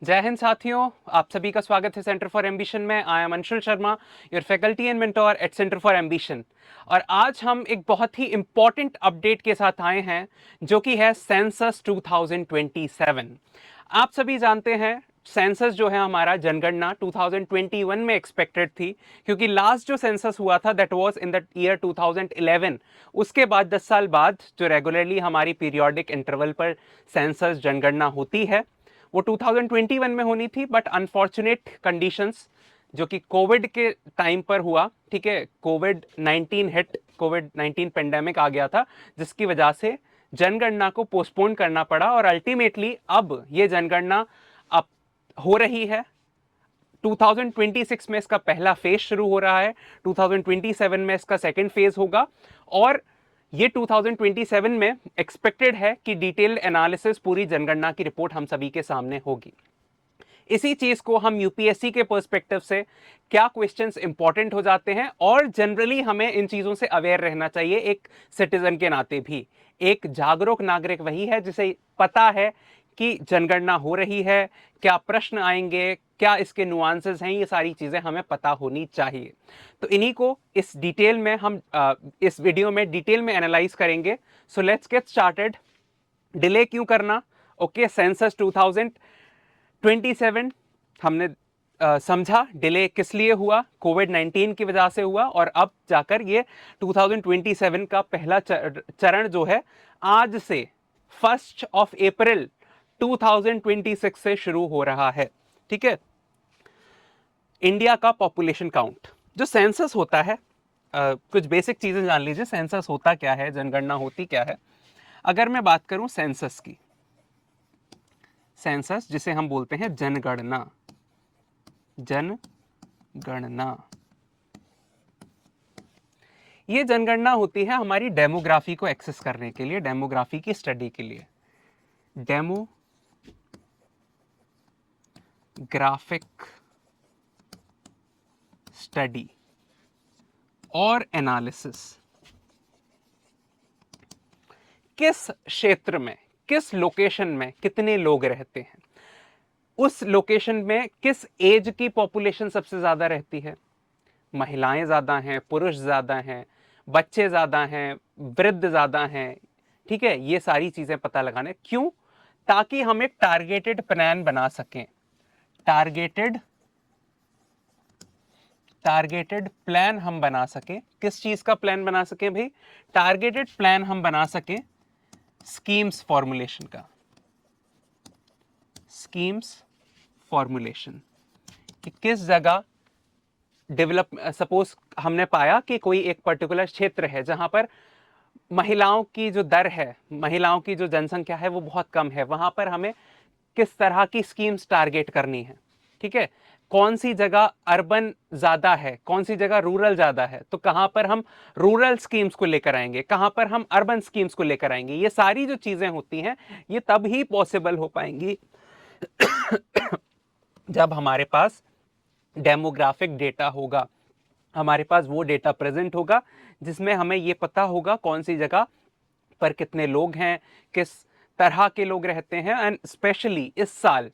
जय हिंद साथियों, आप सभी का स्वागत है सेंटर फॉर एम्बिशन में। I am Anshul Sharma, your faculty and mentor at centre for ambition. और आज हम एक बहुत ही इंपॉर्टेंट अपडेट के साथ आए हैं, जो कि है सेंसस 2027। आप सभी जानते हैं सेंसस जो है हमारा जनगणना 2021 में एक्सपेक्टेड थी, क्योंकि लास्ट जो सेंसस हुआ था that was in the year 2011। उसके बाद 10 साल बाद जो रेगुलरली हमारी पीरियोडिक इंटरवल पर सेंसस जनगणना होती है वो 2021 में होनी थी, बट अनफॉर्चुनेट कंडीशंस जो कि कोविड के टाइम पर हुआ, ठीक है, कोविड 19 पेंडेमिक आ गया था, जिसकी वजह से जनगणना को पोस्टपोन करना पड़ा। और अल्टीमेटली अब ये जनगणना अब हो रही है। 2026 में इसका पहला फेज शुरू हो रहा है, 2027 में इसका सेकेंड फेज होगा, और ये 2027 में एक्सपेक्टेड है कि डिटेल्ड एनालिसिस पूरी जनगणना की रिपोर्ट हम सभी के सामने होगी। इसी चीज को हम यूपीएससी के पर्सपेक्टिव से क्या क्वेश्चंस इंपॉर्टेंट हो जाते हैं, और जनरली हमें इन चीजों से अवेयर रहना चाहिए एक सिटीजन के नाते भी। एक जागरूक नागरिक वही है जिसे पता है कि जनगणना हो रही है, क्या प्रश्न आएंगे, क्या इसके नुआंसेस हैं, ये सारी चीजें हमें पता होनी चाहिए। तो इन्हीं को इस डिटेल में हम इस वीडियो में डिटेल में एनालाइज करेंगे। So let's get started. Delay क्यों करना? ओके, सेंसस 2027 हमने समझा डिले किस लिए हुआ, कोविड 19 की वजह से हुआ, और अब जाकर ये 2027 का पहला चरण जो है आज से 1 अप्रैल 2026 से शुरू हो रहा है। ठीक है, इंडिया का पॉपुलेशन काउंट जो सेंसस होता है, कुछ बेसिक चीजें जान लीजिए। सेंसस होता क्या है, जनगणना होती क्या है। अगर मैं बात करूं सेंसस की, सेंसस जिसे हम बोलते हैं जनगणना, जनगणना, ये जनगणना होती है हमारी डेमोग्राफी को एक्सेस करने के लिए, डेमोग्राफी की स्टडी के लिए। डेमोग्राफिक स्टडी और एनालिसिस। किस क्षेत्र में, किस लोकेशन में कितने लोग रहते हैं, उस लोकेशन में किस एज की पॉपुलेशन सबसे ज्यादा रहती है, महिलाएं ज्यादा हैं, पुरुष ज्यादा हैं, बच्चे ज्यादा हैं, वृद्ध ज्यादा हैं। ठीक है, ये सारी चीजें पता लगाने क्यों, ताकि हम एक टारगेटेड प्लान बना सकें। टारगेटेड टारगेटेड प्लान हम बना सकें। किस चीज का प्लान बना सकें भाई? टारगेटेड प्लान हम बना सकें स्कीम्स फॉर्मुलेशन का। स्कीम्स फॉर्मुलेशन कि किस जगह डेवलप, सपोज हमने पाया कि कोई एक पर्टिकुलर क्षेत्र है जहां पर महिलाओं की जो दर है, महिलाओं की जो जनसंख्या है वो बहुत कम है, वहां पर हमें किस तरह की स्कीम्स टारगेट करनी है। ठीक है, कौन सी जगह अर्बन ज्यादा है, कौन सी जगह रूरल ज्यादा है, तो कहां पर हम रूरल स्कीम्स को लेकर आएंगे, कहां पर हम अर्बन स्कीम्स को लेकर आएंगे। ये सारी जो चीजें होती हैं ये तब ही पॉसिबल हो पाएंगी जब हमारे पास डेमोग्राफिक डेटा होगा, हमारे पास वो डेटा प्रेजेंट होगा जिसमें हमें ये पता होगा कौन सी जगह पर कितने लोग हैं, किस तरह के लोग रहते हैं। एंड स्पेशली इस साल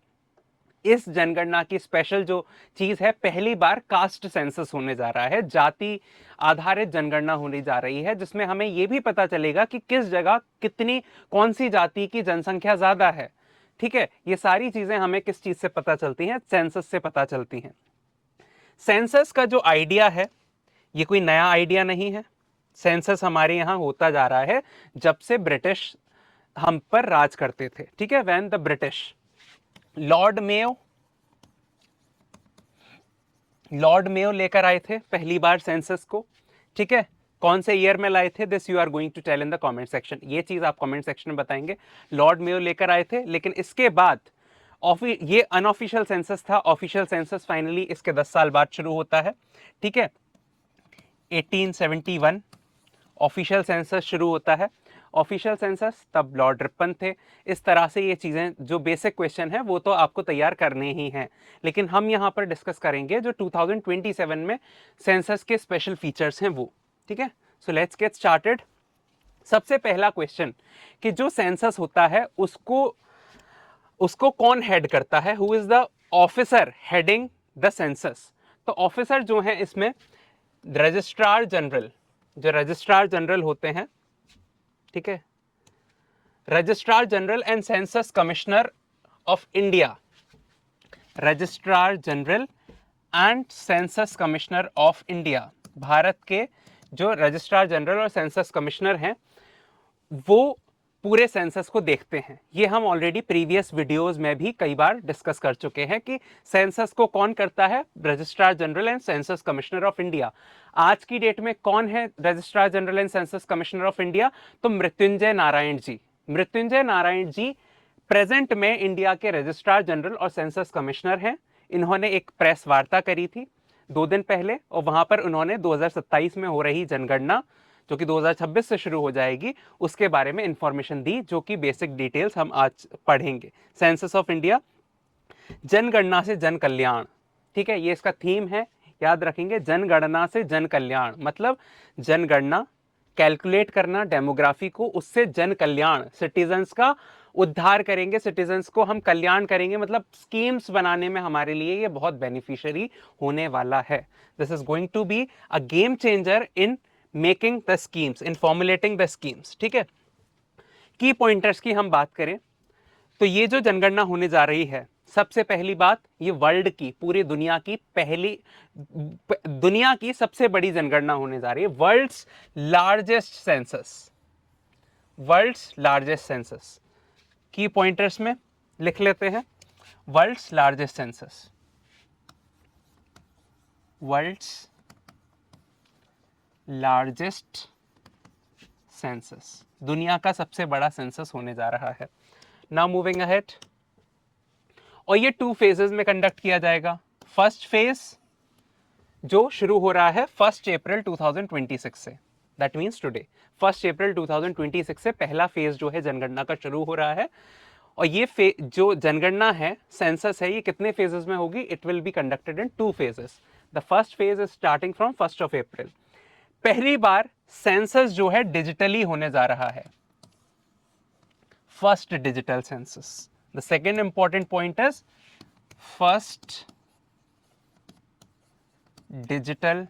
इस जनगणना की स्पेशल जो चीज है, पहली बार कास्ट सेंसस होने जा रहा है, जाति आधारित जनगणना होने जा रही है, जिसमें हमें यह भी पता चलेगा कि किस जगह कितनी, कौन सी जाति की जनसंख्या ज्यादा है। ठीक है, ये सारी चीजें हमें किस चीज से पता चलती हैं? सेंसस से पता चलती हैं। सेंसस का जो आइडिया है ये कोई नया आइडिया नहीं है। सेंसस हमारे यहां होता जा रहा है जब से ब्रिटिश हम पर राज करते थे। ठीक है, when the British, Lord Mayo लेकर आए थे पहली बार सेंसस को। ठीक है, कौन से ईयर में लाए थे, this you are going to tell in the comment section. ये चीज आप कमेंट सेक्शन में बताएंगे। लॉर्ड मेयो लेकर आए थे, लेकिन इसके बाद ये अनऑफिशियल सेंसस था। ऑफिशियल सेंसस फाइनली इसके 10 साल बाद शुरू होता है। ठीक है, 1871 ऑफिशियल सेंसस शुरू होता है। ऑफिशियल सेंसस तब लॉर्ड रिपन थे। इस तरह से ये चीजें, जो बेसिक क्वेश्चन है वो तो आपको तैयार करने ही हैं, लेकिन हम यहां पर डिस्कस करेंगे जो 2027 में सेंसस के स्पेशल फीचर्स हैं वो। ठीक है, सो लेट्स गेट स्टार्टेड। सबसे पहला क्वेश्चन कि जो सेंसस होता है उसको उसको कौन हेड करता है, who is the officer heading the census? तो ऑफिसर जो है इसमें रजिस्ट्रार जनरल, जो रजिस्ट्रार जनरल होते हैं, ठीक है, registrar general and census commissioner of India, registrar general and census commissioner of India, Bharat के जो रजिस्ट्रार जनरल और सेंसस कमिश्नर हैं वो पूरे सेंसस को देखते हैं। ये हम ऑलरेडी प्रीवियस वीडियोस में भी कई बार डिस्कस कर चुके हैं कि सेंसस को कौन करता है, registrar general and census commissioner of India. आज की डेट में कौन है registrar general and census commissioner of India? तो मृत्युंजय नारायण जी। मृत्युंजय नारायण जी प्रेजेंट में इंडिया के रजिस्ट्रार जनरल और सेंसस कमिश्नर हैं। इन्होंने एक प्रेस वार्ता करी थी 2 दिन पहले और वहां पर उन्होंने 2027 में हो रही जनगणना जो कि 2026 से शुरू हो जाएगी उसके बारे में इंफॉर्मेशन दी, जो कि बेसिक डिटेल्स हम आज पढ़ेंगे। सेंसस ऑफ इंडिया, जनगणना से जन कल्याण, ठीक है, ये इसका थीम है, याद रखेंगे, जनगणना से जन कल्याण, मतलब जनगणना कैलकुलेट करना डेमोग्राफी को, उससे जन कल्याण, सिटीजन्स का उद्धार करेंगे, सिटीजन्स को हम कल्याण करेंगे, मतलब स्कीम्स बनाने में हमारे लिए ये बहुत बेनिफिशियरी होने वाला है। This is going to be a game changer in making the schemes, in formulating the schemes, ठीक है। की पॉइंटर्स की हम बात करें तो ये जो जनगणना होने जा रही है, सबसे पहली बात, ये वर्ल्ड की, पूरी दुनिया की पहली, दुनिया की सबसे बड़ी जनगणना होने जा रही है, world's largest census, world's largest census. की पॉइंटर्स में लिख लेते हैं, world's largest census, world's largest census, दुनिया का सबसे बड़ा सेंसस होने जा रहा है। नाउ मूविंग अहेड, और ये 2 फेजेस में कंडक्ट किया जाएगा। फर्स्ट फेज जो शुरू हो रहा है 1 अप्रैल 2026 से, दैट मीन्स टुडे 1 अप्रैल 2026 से पहला फेज जो है जनगणना का शुरू हो रहा है। और ये जो जनगणना है, सेंसस है, ये कितने फेजेस में होगी? It will be conducted in 2 phases. The first phase is starting from 1 अप्रैल। पहली बार सेंसस जो है डिजिटली होने जा रहा है, first digital census. The second important point is first digital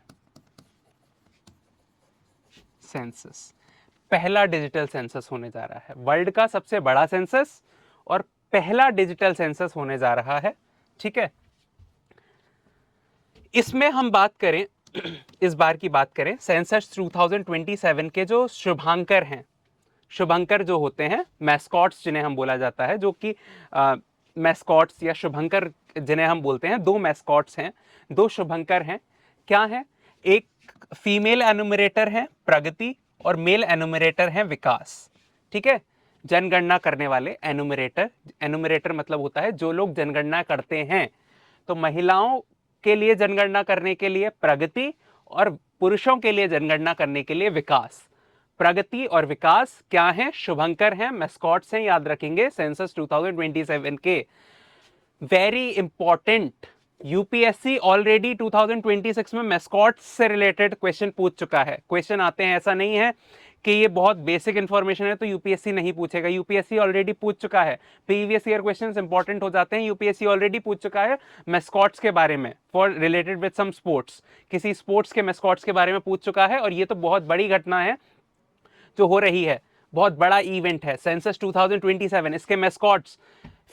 census, पहला डिजिटल सेंसस होने जा रहा है, वर्ल्ड का सबसे बड़ा सेंसस और पहला डिजिटल सेंसस होने जा रहा है, ठीक है। इसमें हम बात करें, इस बार की बात करें, सेंसस 2027 के जो शुभांकर हैं, शुभंकर जो होते हैं, मैस्कॉट्स जिन्हें हम बोला जाता है, जो कि मैस्कॉट्स या शुभंकर जिन्हें हम बोलते हैं, 2 मैस्कॉट्स हैं, 2 शुभंकर हैं। क्या है? एक फीमेल एनुमरेटर है प्रगति और मेल एनुमरेटर है विकास, ठीक है। जनगणना करने वाले एनुमरेटर, एनुमरेटर मतलब होता है जो लोग जनगणना करते हैं। तो महिलाओं के लिए जनगणना करने के लिए प्रगति और पुरुषों के लिए जनगणना करने के लिए विकास। प्रगति और विकास क्या है? शुभंकर हैं, मैस्कॉट्स हैं, याद रखेंगे सेंसस 2027 के। वेरी इंपॉर्टेंट, यूपीएससी ऑलरेडी 2026 में मैस्कॉट्स से रिलेटेड क्वेश्चन पूछ चुका है। क्वेश्चन आते हैं, ऐसा नहीं है कि ये बहुत बेसिक इंफॉर्मेशन है तो यूपीएससी नहीं पूछेगा, यूपीएससी ऑलरेडी पूछ चुका है। प्रीवियस ईयर क्वेश्चंस इंपॉर्टेंट हो जाते हैं, यूपीएससी ऑलरेडी पूछ चुका है मैस्कॉट्स के बारे में, for related with some sports, किसी स्पोर्ट्स के मैस्कॉट्स के बारे में पूछ चुका है। और ये तो बहुत बड़ी घटना है जो हो रही है, बहुत बड़ा इवेंट है सेंसस 2027। इसके मैस्कॉट्स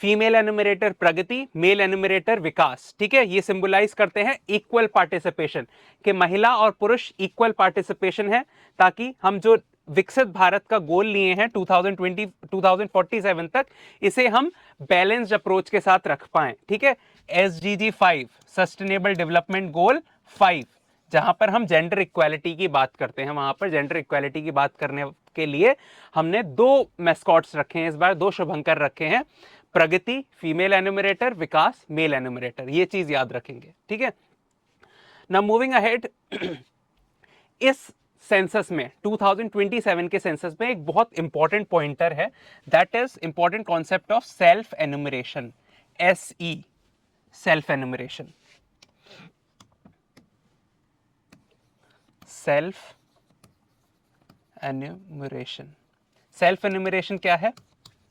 फीमेल एनुमरेटर प्रगति, मेल एनुमरेटर विकास, ठीक है। ये सिंबलाइज करते हैं इक्वल पार्टिसिपेशन, कि महिला और पुरुष इक्वल पार्टिसिपेशन है, ताकि हम जो विकसित भारत का गोल लिए हैं 2047 तक, इसे हम बैलेंस्ड अप्रोच के साथ रख पाएं, ठीक है। SDG 5, सस्टेनेबल डेवलपमेंट गोल 5, जहां पर हम जेंडर इक्वालिटी की बात करते हैं, वहां पर जेंडर इक्वालिटी की बात करने के लिए हमने 2 मैस्कॉट्स रखे हैं, इस बार 2 शुभंकर रखे हैं, प्रगति फीमेल एनुमरेटर, विकास मेल एनुमरेटर, ये चीज याद रखेंगे, ठीक है। नाउ मूविंग अहेड, इस सेंसस में 2027 के सेंसस में एक बहुत इंपॉर्टेंट पॉइंटर है, that is important concept of self enumeration, SE, self enumeration. Self enumeration, self enumeration क्या है,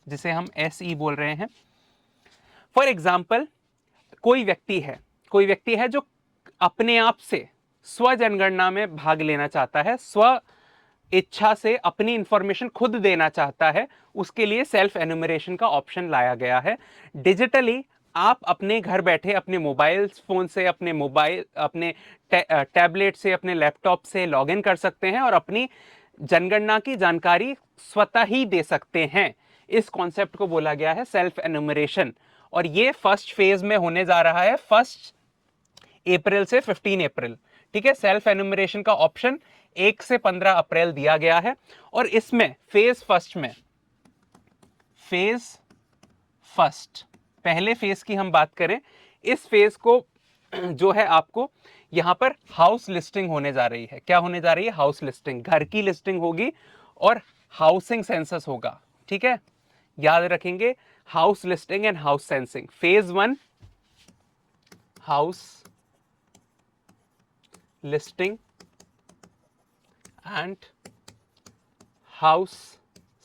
जिसे हम SE बोल रहे हैं? फॉर एग्जाम्पल कोई व्यक्ति है जो अपने आप से स्व जनगणना में भाग लेना चाहता है, स्व इच्छा से अपनी इंफॉर्मेशन खुद देना चाहता है, उसके लिए सेल्फ एनुमरेशन का ऑप्शन लाया गया है। डिजिटली आप अपने घर बैठे अपने मोबाइल फोन से, अपने टैबलेट से, अपने लैपटॉप से लॉगिन कर सकते हैं और अपनी जनगणना की जानकारी स्वतः ही दे सकते हैं। इस कॉन्सेप्ट को बोला गया है सेल्फ एनुमरेशन, और ये फर्स्ट फेज में होने जा रहा है 1 अप्रैल से 15 अप्रैल। ठीक है, सेल्फ एनुमरेशन का ऑप्शन 1 से 15 अप्रैल दिया गया है। और इसमें फेज फर्स्ट पहले फेज की हम बात करें, इस फेज को जो है आपको यहां पर हाउस लिस्टिंग होने जा रही है। क्या होने जा रही है? हाउस लिस्टिंग, घर की लिस्टिंग होगी और हाउसिंग सेंसस होगा। ठीक है, याद रखेंगे, house listing and house sensing. Phase 1 house listing and house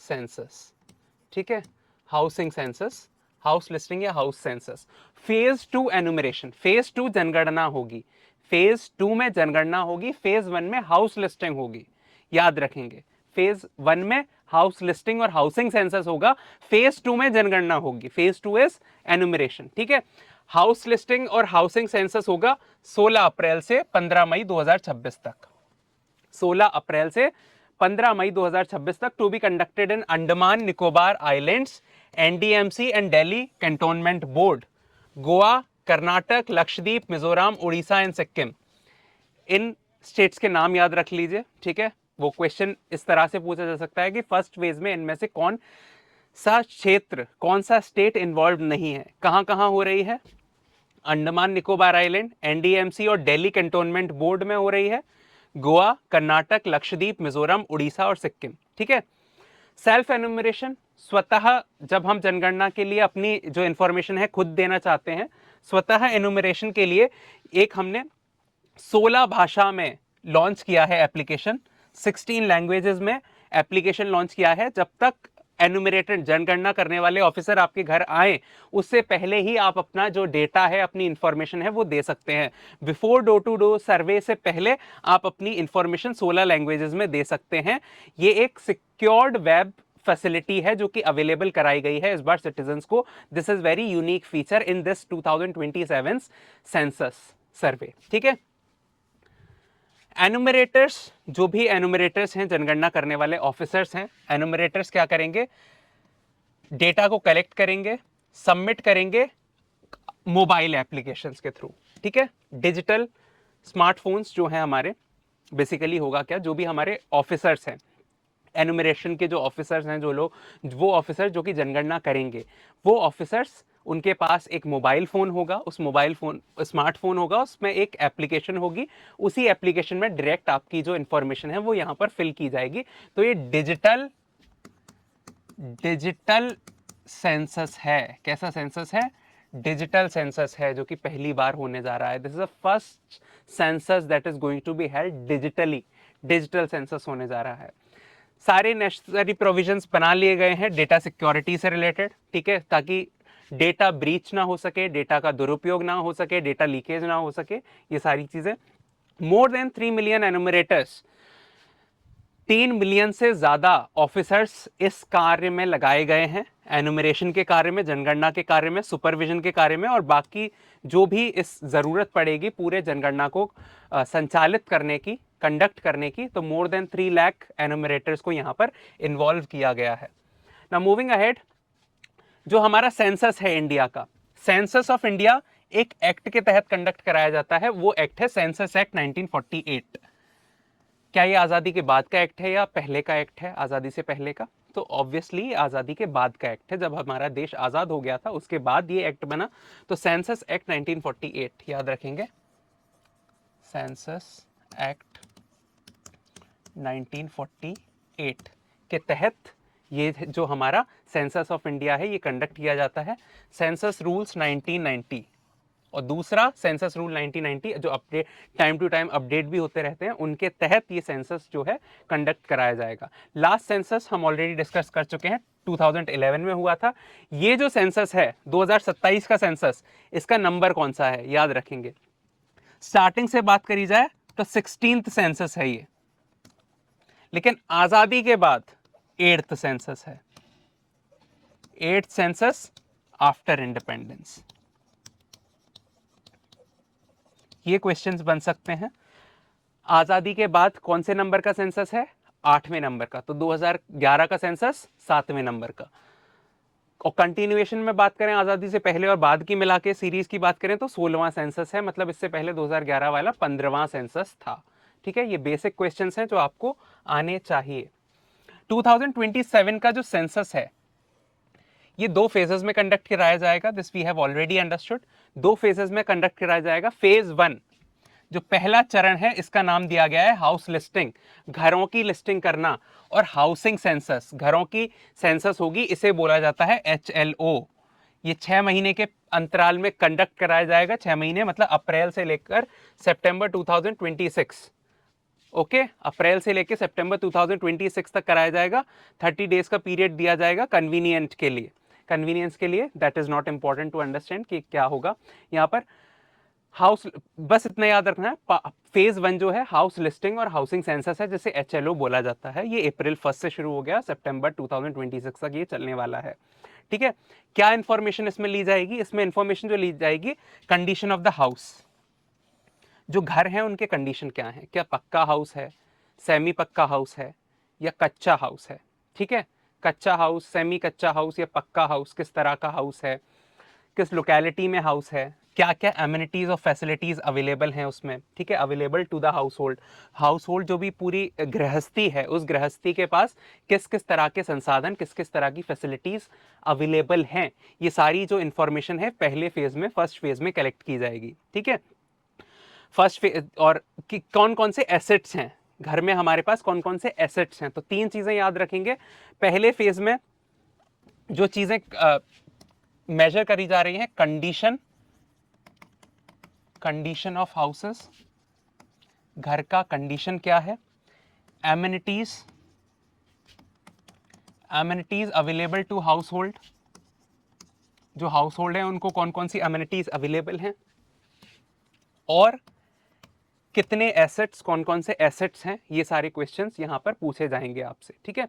census. ठीक है, हाउसिंग सेंसस, हाउस लिस्टिंग या house census. Phase 2 enumeration, phase 2 जनगणना होगी। फेज 2 में जनगणना होगी, फेज 1 में हाउस लिस्टिंग होगी। याद रखेंगे, फेज 1 में हाउस लिस्टिंग और हाउसिंग सेंसस होगा, फेज 2 में जनगणना होगी। Phase 2 is enumeration. ठीक है, हाउस लिस्टिंग और हाउसिंग सेंसस होगा 16 अप्रैल से 15 मई 2026 तक। 16 अप्रैल से 15 मई 2026 तक, to be conducted in Andaman Nicobar islands, NDMC and Delhi cantonment board, Goa, Karnataka, Lakshadweep, Mizoram, Orissa and Sikkim. इन स्टेट्स के नाम याद रख लीजिए। ठीक है, वो क्वेश्चन इस तरह से पूछा जा सकता है कि फर्स्ट फेज में इनमें से कौन सा क्षेत्र, कौन सा स्टेट इन्वॉल्व नहीं है। कहां कहां हो रही है? अंडमान निकोबार आइलैंड, एनडीएमसी और दिल्ली कैंटोनमेंट बोर्ड में हो रही है, गोवा, कर्नाटक, लक्षद्वीप, मिजोरम, उड़ीसा और सिक्किम। ठीक है, सेल्फ एनुमरेशन, स्वतः जब हम जनगणना के लिए अपनी जो इंफॉर्मेशन है खुद देना चाहते हैं, स्वतः एनुमरेशन के लिए एक हमने 16 भाषा में लॉन्च किया है एप्लीकेशन, 16 लैंग्वेजेस में एप्लीकेशन लॉन्च किया है। जब तक एनुमरेटेड जनगणना करने वाले ऑफिसर आपके घर आए, उससे पहले ही आप अपना जो डेटा है, अपनी इंफॉर्मेशन है, वो दे सकते हैं। Before door to door survey से पहले आप अपनी इंफॉर्मेशन 16 लैंग्वेजेस में दे सकते हैं। ये एक सिक्योर्ड वेब फैसिलिटी है जो कि अवेलेबल कराई गई है इस बार सिटीजन्स को। This is very unique feature in this 2027 census survey. ठीक है, एनुमरेटर्स, जो भी एनुमरेटर्स हैं, जनगणना करने वाले ऑफिसर्स हैं, एनुमरेटर्स क्या करेंगे? डेटा को कलेक्ट करेंगे, सबमिट करेंगे मोबाइल एप्लीकेशंस के थ्रू। ठीक है, डिजिटल स्मार्टफोन्स जो हैं हमारे, बेसिकली होगा क्या, जो भी हमारे ऑफिसर्स हैं, एनुमरेशन के जो ऑफिसर्स हैं, जो लोग, वो ऑफिसर जो कि जनगणना करेंगे, वो ऑफिसर्स, उनके पास एक मोबाइल फोन होगा, उस मोबाइल फोन, स्मार्टफोन होगा, उसमें एक एप्लीकेशन होगी। उसी एप्लीकेशन में डायरेक्ट आपकी जो इंफॉर्मेशन है वो यहां पर फिल की जाएगी। तो ये डिजिटल सेंसस है। कैसा सेंसस है? डिजिटल सेंसस है, जो कि पहली बार होने जा रहा है। This is the first census that is going to be held digitally. Digital census होने जा रहा है। सारे नेसेसरी प्रोविजंस बना लिए गए हैं डेटा सिक्योरिटी से रिलेटेड। ठीक है, ताकि डेटा ब्रीच ना हो सके, डेटा का दुरुपयोग ना हो सके, डेटा लीकेज ना हो सके, ये सारी चीजें। मोर देन 3 मिलियन एनुमरेटर्स, 3 मिलियन से ज्यादा ऑफिसर्स इस कार्य में लगाए गए हैं, एनुमरेशन के कार्य में, जनगणना के कार्य में, सुपरविजन के कार्य में, और बाकी जो भी इस जरूरत पड़ेगी पूरे जनगणना को संचालित करने की, कंडक्ट करने की, तो मोर देन 3 लाख एनुमरेटर्स को यहां पर इन्वॉल्व किया गया है। नाउ मूविंग अहेड, जो हमारा सेंसस है इंडिया का, सेंसस ऑफ इंडिया एक एक्ट के तहत कंडक्ट कराया जाता है। वो एक्ट है सेंसस एक्ट 1948। क्या ये आजादी के बाद का एक्ट है या पहले का एक्ट है, आजादी से पहले का? तो ऑब्वियसली आजादी के बाद का एक्ट है। जब हमारा देश आजाद हो गया था उसके बाद ये एक्ट बना। तो सेंसस एक्ट 1948 याद रखेंगे, सेंसस एक्ट 1948 के तहत ये जो हमारा सेंसस ऑफ इंडिया है ये कंडक्ट किया जाता है। सेंसस रूल्स 1990, और दूसरा सेंसस रूल 1990 जो update time to time update भी होते रहते हैं, उनके तहत ये सेंसस जो है कंडक्ट कराया जाएगा। लास्ट सेंसस हम ऑलरेडी डिस्कस कर चुके हैं, 2011 में हुआ था। ये जो सेंसस है 2027 का सेंसस, इसका नंबर कौन सा है याद रखेंगे। स्टार्टिंग से बात करी जाए तो 16th सेंसस है ये, लेकिन आजादी के बाद 8th सेंसस है, 8th सेंसस आफ्टर इंडिपेंडेंस। ये क्वेश्चंस बन सकते हैं। आजादी के बाद कौन से नंबर का सेंसस है? 8वें नंबर का। तो 2011 का सेंसस 7वें नंबर का। और कंटिन्यूएशन में बात करें आजादी से पहले और बाद की मिला के सीरीज की बात करें तो 16वां सेंसस है, मतलब इससे पहले 2011 वाला 15वां सेंसस था। ठीक है, ये बेसिक क्वेश्चंस हैं जो आपको आने चाहिए। 2027 का जो सेंसस है ये 2 फेजेस में कंडक्ट कराया जाएगा, this we have already understood. 2 phases में कंडक्ट कराया जाएगा। फेज 1 जो पहला चरण है इसका नाम दिया गया है हाउस लिस्टिंग, घरों की लिस्टिंग करना, और हाउसिंग सेंसस, घरों की सेंसस होगी, इसे बोला जाता है HLO। ये 6 महीने के अंतराल में कंडक्ट कराया जाएगा। 6 महीने मतलब अप्रैल से लेकर सितंबर 2026। ओके, अप्रैल से लेकर सितंबर 2026 तक कराया जाएगा। 30 डेज का पीरियड दिया जाएगा कन्वीनियंस के लिए। That is not important to understand कि क्या होगा यहाँ पर। हाउस, बस इतना याद रखना है, फेज 1 जो है हाउस लिस्टिंग और हाउसिंग सेंसस है, जिसे HLO बोला जाता है। ये अप्रैल 1 से शुरू हो गया, सितंबर 2026 तक ये चलने वाला है। ठीक है, क्या इंफॉर्मेशन इसमें ली जाएगी? इसमें इंफॉर्मेशन जो ली जाएगी, कंडीशन ऑफ द हाउस, जो घर हैं उनके कंडीशन क्या है, क्या पक्का हाउस है, सेमी पक्का हाउस है, या कच्चा हाउस है। ठीक है, कच्चा हाउस, सेमी कच्चा हाउस या पक्का हाउस, किस तरह का हाउस है, किस लोकेलिटी में हाउस है, क्या क्या एमिनिटीज और फैसिलिटीज अवेलेबल हैं उसमें। ठीक है, available to the household जो भी पूरी गृहस्थी है, उस गृहस्थी के पास किस किस तरह के संसाधन, किस किस तरह की फैसिलिटीज अवेलेबल हैं, ये सारी जो इंफॉर्मेशन है पहले फेज में, फर्स्ट फेज में कलेक्ट की जाएगी। ठीक है, फर्स्ट फेज, और कि कौन कौन से एसेट्स हैं घर में, हमारे पास कौन कौन से एसेट्स हैं। तो 3 चीजें याद रखेंगे। पहले फेज में जो चीजें मेजर करी जा रही हैं, कंडीशन ऑफ हाउसेस, घर का कंडीशन क्या है, amenities available to household, जो हाउस होल्ड है उनको कौन कौन सी एमिनिटीज अवेलेबल हैं, और कितने एसेट्स, कौन कौन से एसेट्स हैं, ये सारे क्वेश्चंस यहां पर पूछे जाएंगे आपसे। ठीक है,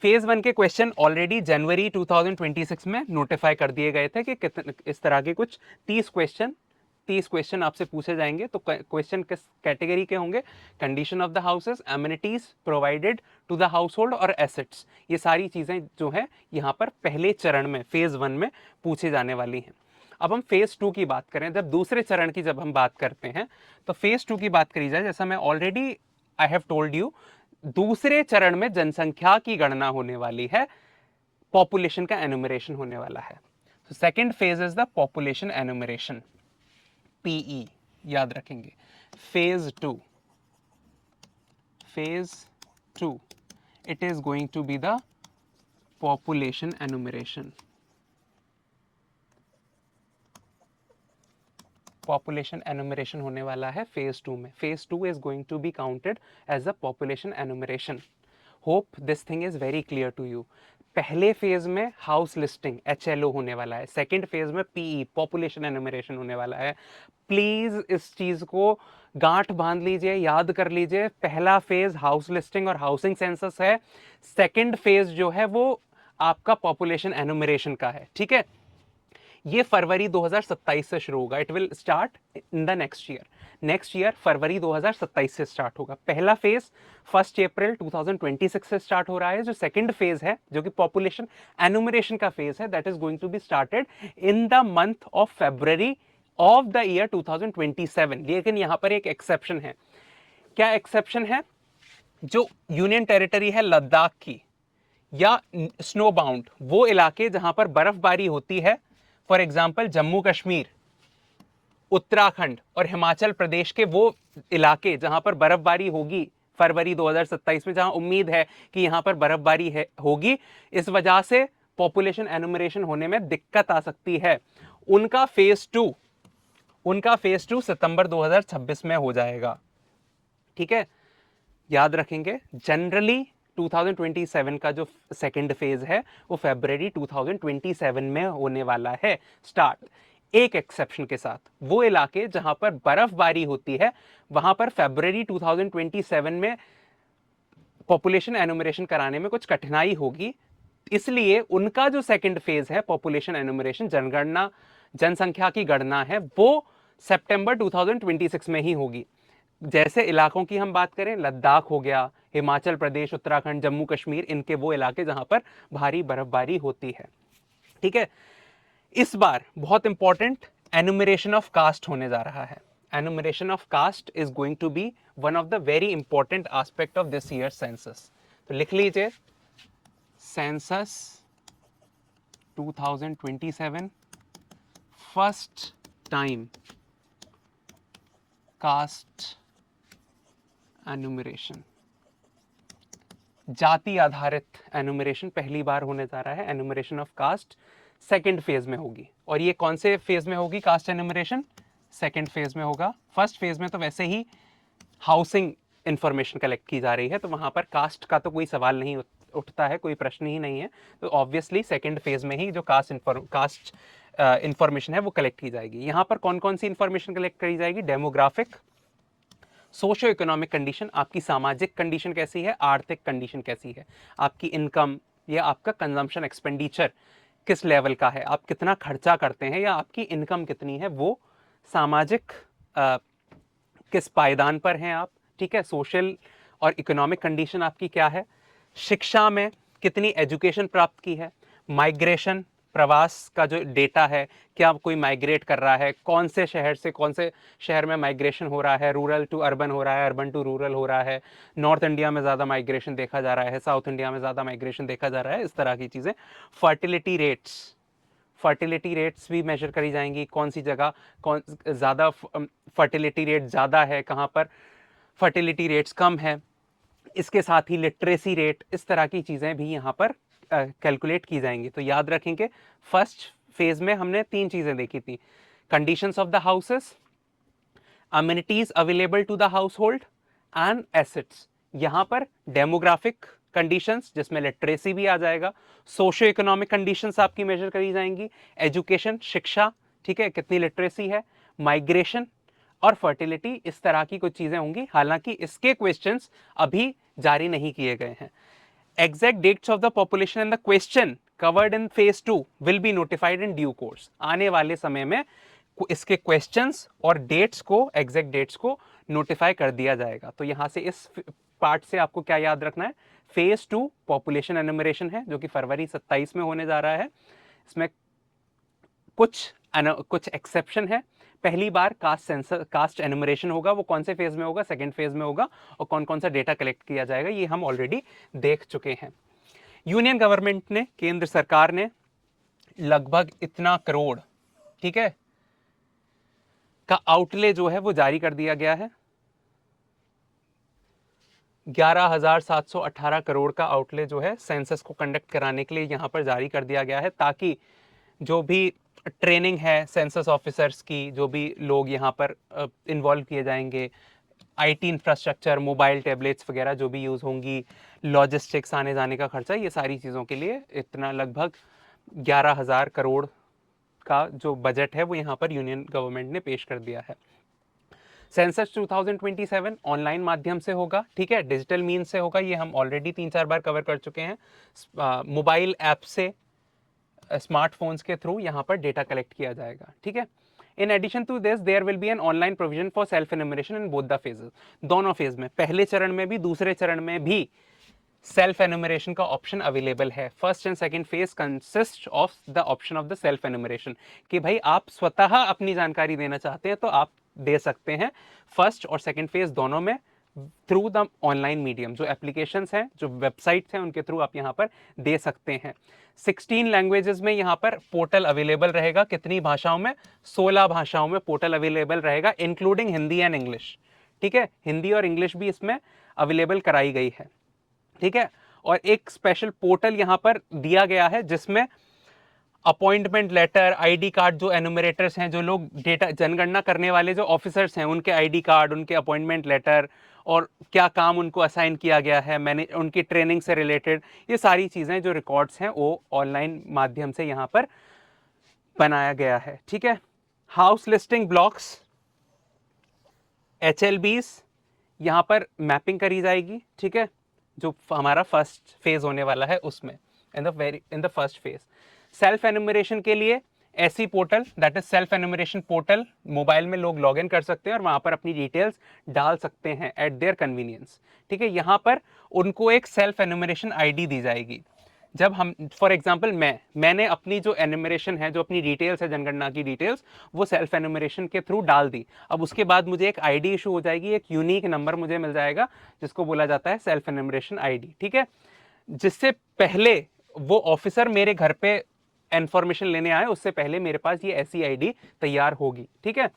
फेज 1 के क्वेश्चन ऑलरेडी जनवरी 2026 में नोटिफाई कर दिए गए थे कि कितने इस तरह के कुछ 30 क्वेश्चन आपसे पूछे जाएंगे। तो क्वेश्चन किस कैटेगरी के होंगे? Condition of the houses, amenities provided to the household और एसेट्स। ये सारी चीजें जो है यहाँ पर पहले चरण में फेज 1 में पूछे जाने वाली हैं। अब हम फेज 2 की बात करें, जब दूसरे चरण की जब हम बात करते हैं तो फेज 2 की बात करी जाए, जैसा मैं already I have told you, दूसरे चरण में जनसंख्या की गणना होने वाली है, पॉपुलेशन का एनुमरेशन होने वाला है। Second phase is the population enumeration, PE याद रखेंगे। Phase 2 it is going to be the population enumeration. Population enumeration होने वाला है फेज 2 में। Phase 2 is going to be counted as the population enumeration. Hope this thing is very clear to you. पहले phase में house listing HLO होने वाला है, second phase में PE पॉपुलेशन एनुमरेशन होने वाला है। प्लीज इस चीज को गांठ बांध लीजिए, याद कर लीजिए। पहला फेज हाउस लिस्टिंग और हाउसिंग सेंसस है, सेकेंड फेज जो है वो आपका पॉपुलेशन एनुमरेशन का है। ठीक है, ये फरवरी 2027 से शुरू होगा। It will start in the next year February 2027 से स्टार्ट होगा। पहला फेज 1 अप्रैल 2026 से स्टार्ट हो रहा है। जो सेकंड फेज है, जो कि पॉपुलेशन एनुमरेशन का फेज है, that is going to be started in the month of February of the year 2027। लेकिन यहां पर एक एक्सेप्शन है। क्या एक्सेप्शन है? जो यूनियन टेरिटरी है लद्दाख की या स्नो बाउंड, वो इलाके जहां पर बर्फबारी होती है, फॉर एग्जाम्पल जम्मू कश्मीर, उत्तराखंड और हिमाचल प्रदेश के वो इलाके जहां पर बर्फबारी होगी फरवरी 2027 में, जहां उम्मीद है कि यहां पर बर्फबारी होगी, इस वजह से पॉपुलेशन एनुमरेशन होने में दिक्कत आ सकती है। उनका फेज 2 उनका फेज 2 सितंबर 2026 में हो जाएगा। ठीक है, याद रखेंगे जनरली 2027 का जो सेकंड फेज है वो फरवरी 2027 में होने वाला है स्टार्ट। एक एक्सेप्शन के साथ, वो इलाके जहां पर बर्फबारी होती है वहां पर फरवरी 2027 में पॉपुलेशन एनुमरेशन कराने में कुछ कठिनाई होगी, इसलिए उनका जो सेकंड फेज है पॉपुलेशन एनुमरेशन, जनगणना, जनसंख्या की गणना है, वो सितंबर 2026 में ही होगी। जैसे इलाकों की हम बात करें, लद्दाख हो गया, हिमाचल प्रदेश, उत्तराखंड, जम्मू कश्मीर, इनके वो इलाके जहां पर भारी बर्फबारी होती है। ठीक है, इस बार बहुत इंपॉर्टेंट एनुमरेशन ऑफ कास्ट होने जा रहा है। Enumeration of caste is going to be one of the very important aspect of this year census. तो लिख लीजिए, census 2027 first time caste enumeration, जाति आधारित एनुमरेशन पहली बार होने जा रहा है। Enumeration of caste second phase में होगी। और ये कौन से फेज में होगी कास्ट एनुमरेशन? सेकंड फेज में होगा। फर्स्ट फेज में तो वैसे ही हाउसिंग इंफॉर्मेशन कलेक्ट की जा रही है, तो वहां पर कास्ट का तो कोई सवाल नहीं उठता है, कोई प्रश्न ही नहीं है। तो ऑब्वियसली सेकंड फेज में ही जो कास्ट इंफॉर्मेशन है वो कलेक्ट की जाएगी। यहाँ पर कौन कौन सी इंफॉर्मेशन कलेक्ट करी जाएगी? डेमोग्राफिक, सोशियो इकोनॉमिक कंडीशन, आपकी सामाजिक कंडीशन कैसी है, आर्थिक कंडीशन कैसी है, आपकी इनकम या आपका कंजम्पशन एक्सपेंडिचर किस लेवल का है, आप कितना खर्चा करते हैं, या आपकी इनकम कितनी है, वो सामाजिक किस पायदान पर हैं आप। ठीक है, सोशल और इकोनॉमिक कंडीशन आपकी क्या है, शिक्षा में कितनी एजुकेशन प्राप्त की है, माइग्रेशन, प्रवास का जो डेटा है, क्या कोई माइग्रेट कर रहा है, कौन से शहर से कौन से शहर में माइग्रेशन हो रहा है, रूरल टू अर्बन हो रहा है, अर्बन टू रूरल हो रहा है, नॉर्थ इंडिया में ज़्यादा माइग्रेशन देखा जा रहा है, साउथ इंडिया में ज़्यादा माइग्रेशन देखा जा रहा है, इस तरह की चीज़ें। फर्टिलिटी रेट्स, फर्टिलिटी रेट्स भी मेजर करी जाएंगी, कौन सी जगह कौन ज़्यादा फर्टिलिटी रेट ज़्यादा है, कहाँ पर फर्टिलिटी रेट्स कम है। इसके साथ ही लिटरेसी रेट, इस तरह की चीज़ें भी यहाँ पर कैलकुलेट की जाएंगी। तो याद रखेंगे, फर्स्ट फेज में हमने 3 चीज़ें देखी थी, conditions of the houses, amenities available to the household and assets. यहाँ पर डेमोग्राफिक कंडीशंस जिसमें लिटरेसी भी आ जाएगा, सोशियो इकोनॉमिक कंडीशंस आपकी मेजर करी जाएंगी, एजुकेशन, शिक्षा, ठीक है, कितनी लिटरेसी है, माइग्रेशन और फर्टिलिटी, इस तरह की कुछ चीजें होंगी। हालांकि इसके क्वेश्चंस अभी जारी नहीं किए गए हैं। Exact dates of the population and the question covered in phase 2 will be notified in due course. आने वाले समय में इसके क्वेश्चंस और डेट्स को, एग्जैक्ट डेट्स को नोटिफाई कर दिया जाएगा। तो यहां से इस पार्ट से आपको क्या याद रखना है, फेज 2 पॉपुलेशन एनुमरेशन है जो कि फरवरी 27 में होने जा रहा है। इसमें कुछ एक्सेप्शन है। पहली बार कास्ट एनुमरेशन होगा, वो कौन से फेज में होगा? सेकंड फेज में होगा। और कौन कौन सा डेटा कलेक्ट किया जाएगा ये हम ऑलरेडी देख चुके हैं। यूनियन गवर्नमेंट ने, केंद्र सरकार ने लगभग इतना करोड़, ठीक है, का आउटले जो है वो जारी कर दिया गया है। 11,718 करोड़ का आउटले जो है सेंसस को कंडक्ट कराने के लिए यहां पर जारी कर दिया गया है, ताकि जो भी ट्रेनिंग है सेंसस ऑफिसर्स की, जो भी लोग यहाँ पर इन्वॉल्व किए जाएंगे, आईटी इंफ्रास्ट्रक्चर, मोबाइल टैबलेट्स वगैरह जो भी यूज़ होंगी, लॉजिस्टिक्स, आने जाने का खर्चा, ये सारी चीज़ों के लिए इतना लगभग 11,000 करोड़ का जो बजट है वो यहाँ पर यूनियन गवर्नमेंट ने पेश कर दिया है। सेंसस 2027 ऑनलाइन माध्यम से होगा, ठीक है, डिजिटल मीन से होगा, ये हम ऑलरेडी 3-4 बार कवर कर चुके हैं। मोबाइल ऐप से, स्मार्टफोन्स के थ्रू यहाँ पर डेटा कलेक्ट किया जाएगा, ठीक है। In addition to this there will be an online provision for self enumeration in both the phases. दोनों फेज में, पहले चरण में भी दूसरे चरण में भी सेल्फ एनुमरेशन का ऑप्शन अवेलेबल है। First and second phase consist of the option of the self enumeration, कि भाई आप स्वतः अपनी जानकारी देना चाहते हैं तो आप दे सकते हैं, फर्स्ट और सेकंड फेज दोनों में, थ्रू द ऑनलाइन मीडियम, जो एप्लीकेशंस हैं, जो वेबसाइट्स हैं, उनके थ्रू आप यहाँ पर दे सकते हैं। 16 लैंग्वेजेस में यहाँ पर पोर्टल अवेलेबल रहेगा। कितनी भाषाओं में? 16 भाषाओं में पोर्टल अवेलेबल रहेगा, इंक्लूडिंग हिंदी एंड इंग्लिश, ठीक है, हिंदी और इंग्लिश भी इसमें अवेलेबल कराई गई है, ठीक है। और एक स्पेशल पोर्टल यहाँ पर दिया गया है जिसमें अपॉइंटमेंट लेटर, आईडी कार्ड, जो एनुमरेटर्स हैं, जो लोग डेटा जनगणना करने वाले जो ऑफिसर्स हैं, उनके आईडी कार्ड, उनके अपॉइंटमेंट लेटर और क्या काम उनको असाइन किया गया है, मैंने उनकी ट्रेनिंग से रिलेटेड, ये सारी चीज़ें जो रिकॉर्ड्स हैं वो ऑनलाइन माध्यम से यहाँ पर बनाया गया है। ठीक है, हाउस लिस्टिंग ब्लॉक्स, HLBs, यहाँ पर मैपिंग करी जाएगी। ठीक है, जो हमारा फर्स्ट फेज होने वाला है उसमें, in the first phase. Self enumeration के लिए ऐसी portal, that is self enumeration portal, mobile में लोग लॉग इन कर सकते हैं और वहां पर अपनी डिटेल्स डाल सकते हैं एट देयर कन्वीनियंस। ठीक है, यहाँ पर उनको एक सेल्फ एनुमरेशन आईडी दी जाएगी। जब हम फॉर एग्जांपल मैंने अपनी जो एनुमरेशन है, जो अपनी डिटेल्स है जनगणना की डिटेल्स, वो सेल्फ एनुमरेशन के थ्रू डाल दी, अब उसके बाद मुझे एक आईडी इशू हो जाएगी, एक यूनिक नंबर मुझे मिल जाएगा जिसको बोला जाता है सेल्फ एनुमरेशन आईडी। ठीक है, जिससे पहले वो ऑफिसर मेरे घर पे इंफॉर्मेशन लेने आए, उससे पहले मेरे पास ये ऐसी आईडी तैयार होगी। ठीक है,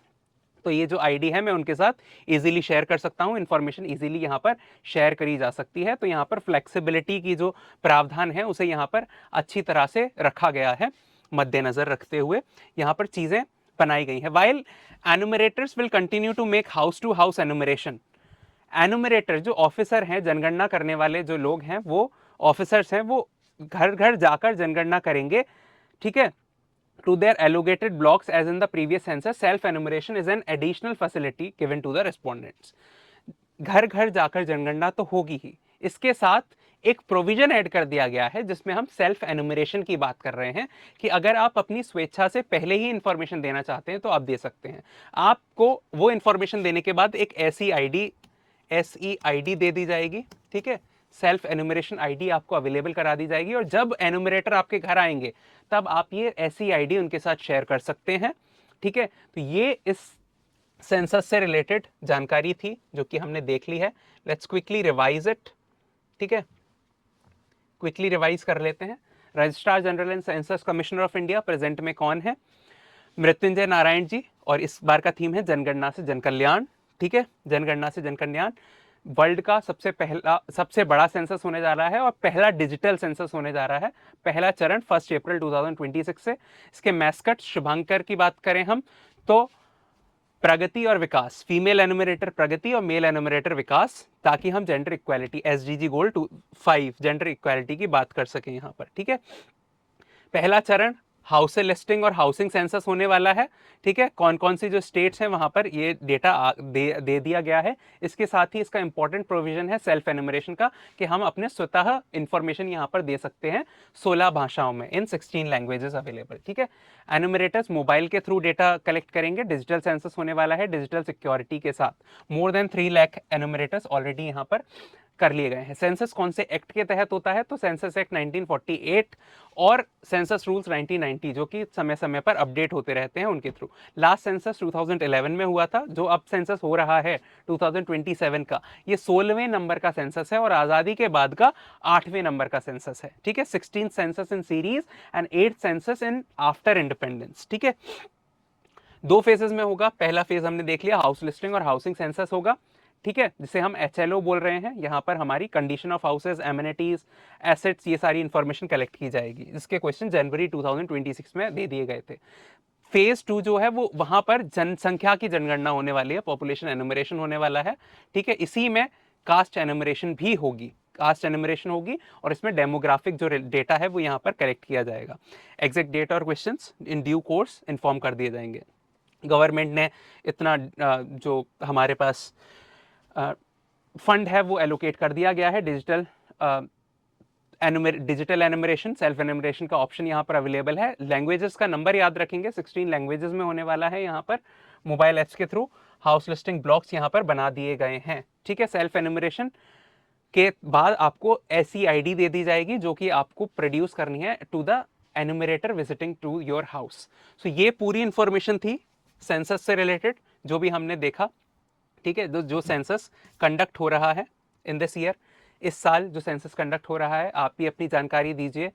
तो ये जो आईडी है मैं उनके साथ इजीली शेयर कर सकता हूं, इंफॉर्मेशन इजीली यहाँ पर शेयर करी जा सकती है। तो यहाँ पर फ्लेक्सिबिलिटी की जो प्रावधान है उसे यहाँ पर अच्छी तरह से रखा गया है, मद्देनजर रखते हुए यहाँ पर चीजें बनाई गई हैं। While enumerators will continue to make house to house enumeration, enumerator जो ऑफिसर हैं, जनगणना करने वाले जो लोग हैं, वो ऑफिसर्स हैं, वो घर घर जाकर जनगणना करेंगे। ठीक है, to their allocated blocks as in the previous census, self enumeration is an additional facility given to the respondents। घर घर जाकर जनगणना तो होगी ही, इसके साथ एक प्रोविजन ऐड कर दिया गया है जिसमें हम सेल्फ एनुमरेशन की बात कर रहे हैं कि अगर आप अपनी स्वेच्छा से पहले ही इंफॉर्मेशन देना चाहते हैं तो आप दे सकते हैं। आपको वो इंफॉर्मेशन देने के बाद एक ऐसी आईडी, SEID दे दी जाएगी। ठीक है, सेल्फ एनुमरेशन आईडी आपको अवेलेबल करा दी जाएगी और जब एनुमरेटर आपके घर आएंगे तब आप ये SEID उनके साथ शेयर कर सकते हैं। ठीक है, तो ये इस सेंसस से रिलेटेड जानकारी थी जो कि हमने देख ली है। Let's quickly revise it. ठीक है, क्विकली रिवाइज कर लेते हैं। Registrar general and census commissioner of India present में कौन है? मृत्युंजय नारायण जी, और इस बार का थीम है जनगणना से जनकल्याण। ठीक है, जनगणना से जनकल्याण वर्ल्ड का सबसे बड़ा सेंसस होने जा रहा है और पहला डिजिटल सेंसस होने जा रहा है। पहला चरण 1 अप्रैल 2026 से। इसके मैस्कट शुभांकर की बात करें हम तो प्रगति और विकास, फीमेल एनुमरेटर प्रगति और मेल एनुमरेटर विकास, ताकि हम जेंडर इक्वालिटी, SDG गोल 5 जेंडर इक्वालिटी की बात कर सकें यहाँ पर। ठीक है, पहला चरण हाउस लिस्टिंग और हाउसिंग सेंसस होने वाला है। ठीक है, कौन कौन सी जो स्टेट्स हैं वहां पर ये डेटा दे दिया गया है। इसके साथ ही इसका इंपॉर्टेंट प्रोविजन है सेल्फ एनुमरेशन का कि हम अपने स्वतः इंफॉर्मेशन यहाँ पर दे सकते हैं 16 भाषाओं में, इन 16 लैंग्वेजेस अवेलेबल। ठीक है, एनुमरेटर्स मोबाइल के थ्रू डेटा कलेक्ट करेंगे। डिजिटल सेंसस होने वाला है डिजिटल सिक्योरिटी के साथ। मोर देन 3 लाख एनुमरेटर्स ऑलरेडी यहाँ पर कर लिए गए हैं। सेंसस कौन से एक्ट के तहत होता है? तो सेंसस एक्ट 1948 और सेंसस रूल्स 1990 जो कि समय समय पर अपडेट होते रहते हैं उनके थ्रू। लास्ट सेंसस 2011 में हुआ था, जो अब सेंसस हो रहा है 2027 का, ये 16वें नंबर का सेंसस है और आज़ादी के बाद का 8वें नंबर का सेंसस है। ठीक है, 16 census in series and 8 census in after independence. ठीक है, 2 फेजेस में होगा। पहला फेज हमने देख लिया, हाउस लिस्टिंग और हाउसिंग सेंसस होगा। ठीक है, जिसे हम HLO बोल रहे हैं। यहाँ पर हमारी condition of houses, amenities, assets, ये सारी इंफॉर्मेशन कलेक्ट की जाएगी। इसके क्वेश्चन जनवरी 2026 में दे दिए गए थे। फेज 2 जो है वो वहां पर जनसंख्या की जनगणना होने वाली है, पॉपुलेशन एनुमरेशन होने वाला है। ठीक है, इसी में कास्ट एनुमरेशन भी होगी, कास्ट एनुमरेशन होगी और इसमें डेमोग्राफिक जो डेटा है वो यहाँ पर कलेक्ट किया जाएगा। एग्जैक्ट डेट और questions in due course inform कर दिए जाएंगे। गवर्नमेंट ने इतना जो हमारे पास फंड है वो एलोकेट कर दिया गया है। डिजिटल एनुमरेशन, सेल्फ एनुमरेशन का ऑप्शन यहाँ पर अवेलेबल है। लैंग्वेजेस का नंबर याद रखेंगे, 16 लैंग्वेजेस में होने वाला है। यहाँ पर मोबाइल ऐप्स के थ्रू हाउस लिस्टिंग ब्लॉक्स यहाँ पर बना दिए गए हैं। ठीक है, सेल्फ एनुमरेशन के बाद आपको SEID दे दी जाएगी जो कि आपको प्रोड्यूस करनी है to the enumerator visiting to your house. So ये पूरी इंफॉर्मेशन थी सेंसस से रिलेटेड जो भी हमने देखा। ठीक है, जो सेंसस कंडक्ट हो रहा है इन दिस ईयर, इस साल जो सेंसस कंडक्ट हो रहा है, आप भी अपनी जानकारी दीजिए।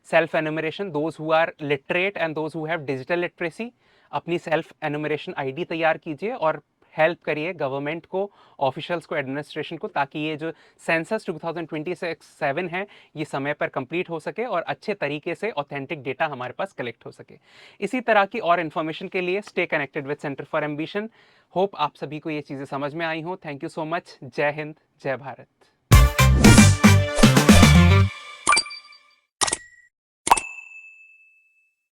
Self enumeration, those who are literate and those who have digital literacy, अपनी सेल्फ एनुमरेशन आईडी तैयार कीजिए और हेल्प करिए गवर्नमेंट को, ऑफिशियल्स को, एडमिनिस्ट्रेशन को, ताकि ये जो सेंसस 2027 है ये समय पर कंप्लीट हो सके और अच्छे तरीके से ऑथेंटिक डेटा हमारे पास कलेक्ट हो सके। इसी तरह की और इन्फॉर्मेशन के लिए stay connected with centre for ambition. Hope आप सभी को ये चीज़ें समझ में आई हो। Thank you so much. जय हिंद, जय भारत।